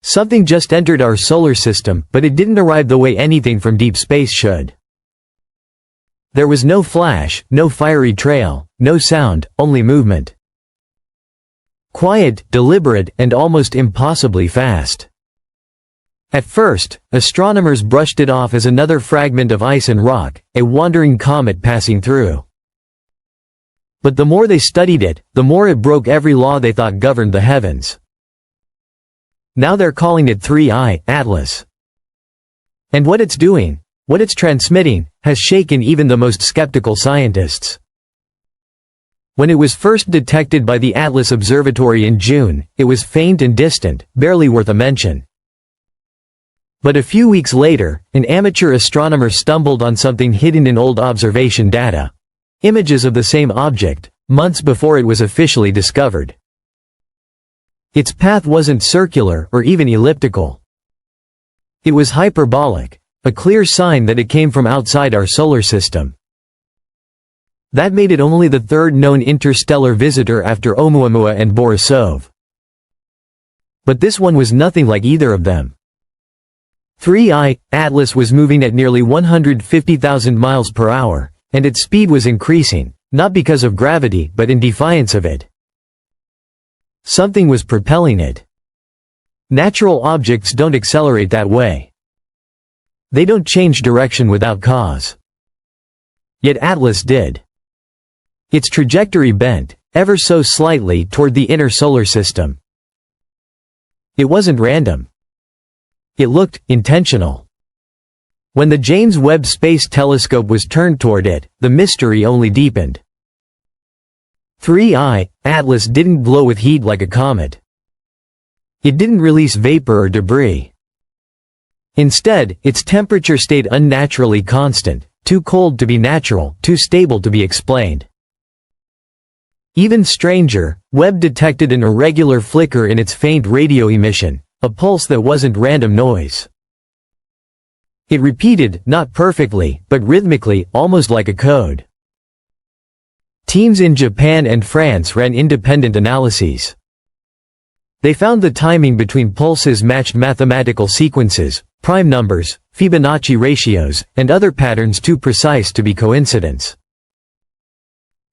Something just entered our solar system, but it didn't arrive the way anything from deep space should. There was no flash, no fiery trail, no sound, only movement. Quiet, deliberate, and almost impossibly fast. At first, astronomers brushed it off as another fragment of ice and rock, a wandering comet passing through. But the more they studied it, the more it broke every law they thought governed the heavens. Now they're calling it 3I, Atlas. And what it's doing, what it's transmitting, has shaken even the most skeptical scientists. When it was first detected by the Atlas Observatory in June, it was faint and distant, barely worth a mention. But a few weeks later, an amateur astronomer stumbled on something hidden in old observation data. Images of the same object, months before it was officially discovered. Its path wasn't circular or even elliptical. It was hyperbolic, a clear sign that it came from outside our solar system. That made it only the third known interstellar visitor after Oumuamua and Borisov. But this one was nothing like either of them. 3I, Atlas was moving at nearly 150,000 miles per hour, and its speed was increasing, not because of gravity but in defiance of it. Something was propelling it. Natural objects don't accelerate that way. They don't change direction without cause. Yet Atlas did. Its trajectory bent, ever so slightly, toward the inner solar system. It wasn't random. It looked intentional. When the James Webb Space Telescope was turned toward it, the mystery only deepened. 3I, Atlas didn't glow with heat like a comet. It didn't release vapor or debris. Instead, its temperature stayed unnaturally constant, too cold to be natural, too stable to be explained. Even stranger, Webb detected an irregular flicker in its faint radio emission, a pulse that wasn't random noise. It repeated, not perfectly, but rhythmically, almost like a code. Teams in Japan and France ran independent analyses. They found the timing between pulses matched mathematical sequences, prime numbers, Fibonacci ratios, and other patterns too precise to be coincidence.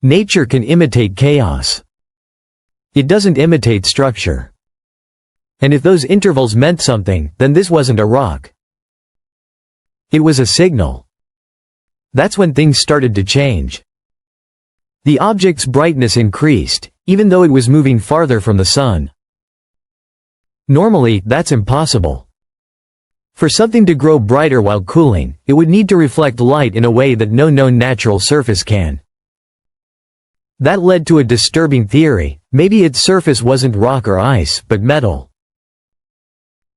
Nature can imitate chaos. It doesn't imitate structure. And if those intervals meant something, then this wasn't a rock. It was a signal. That's when things started to change. The object's brightness increased, even though it was moving farther from the sun. Normally, that's impossible. For something to grow brighter while cooling, it would need to reflect light in a way that no known natural surface can. That led to a disturbing theory: maybe its surface wasn't rock or ice, but metal.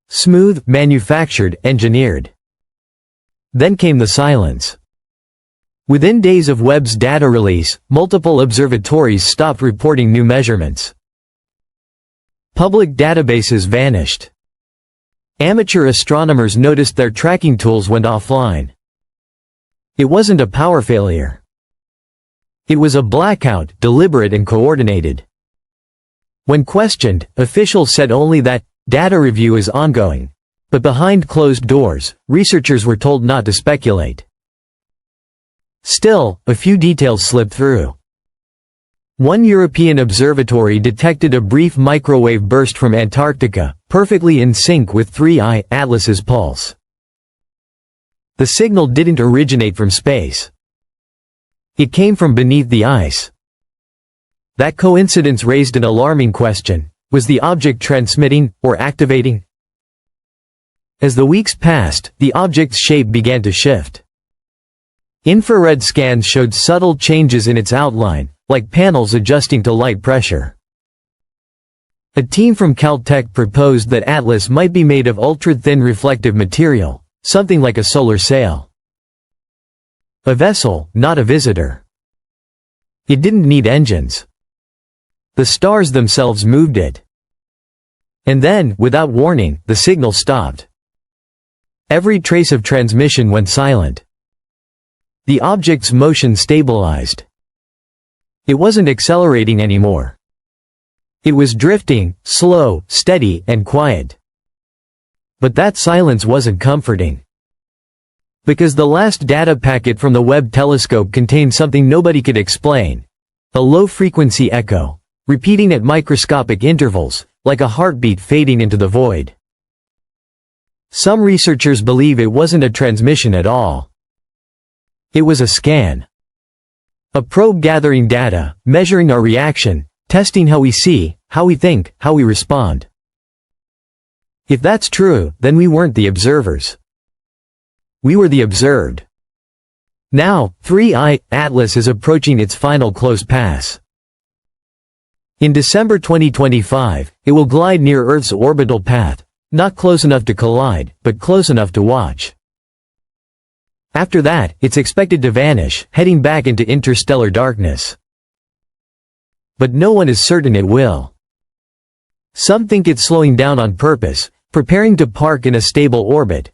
Smooth, manufactured, engineered. Then came the silence. Within days of Webb's data release, multiple observatories stopped reporting new measurements. Public databases vanished. Amateur astronomers noticed their tracking tools went offline. It wasn't a power failure. It was a blackout, deliberate and coordinated. When questioned, officials said only that data review is ongoing. But behind closed doors, researchers were told not to speculate. Still, a few details slipped through. One European observatory detected a brief microwave burst from Antarctica, perfectly in sync with 3I, Atlas's pulse. The signal didn't originate from space. It came from beneath the ice. That coincidence raised an alarming question: was the object transmitting, or activating? As the weeks passed, the object's shape began to shift. Infrared scans showed subtle changes in its outline, like panels adjusting to light pressure. A team from Caltech proposed that Atlas might be made of ultra-thin reflective material, something like a solar sail. A vessel, not a visitor. It didn't need engines. The stars themselves moved it. And then, without warning, the signal stopped. Every trace of transmission went silent. The object's motion stabilized. It wasn't accelerating anymore. It was drifting, slow, steady, and quiet. But that silence wasn't comforting. Because the last data packet from the Webb telescope contained something nobody could explain. A low-frequency echo, repeating at microscopic intervals, like a heartbeat fading into the void. Some researchers believe it wasn't a transmission at all. It was a scan. A probe gathering data, measuring our reaction, testing how we see, how we think, how we respond. If that's true, then we weren't the observers. We were the observed. Now, 3I Atlas is approaching its final close pass. In December 2025, it will glide near Earth's orbital path, not close enough to collide, but close enough to watch. After that, it's expected to vanish, heading back into interstellar darkness. But no one is certain it will. Some think it's slowing down on purpose, preparing to park in a stable orbit,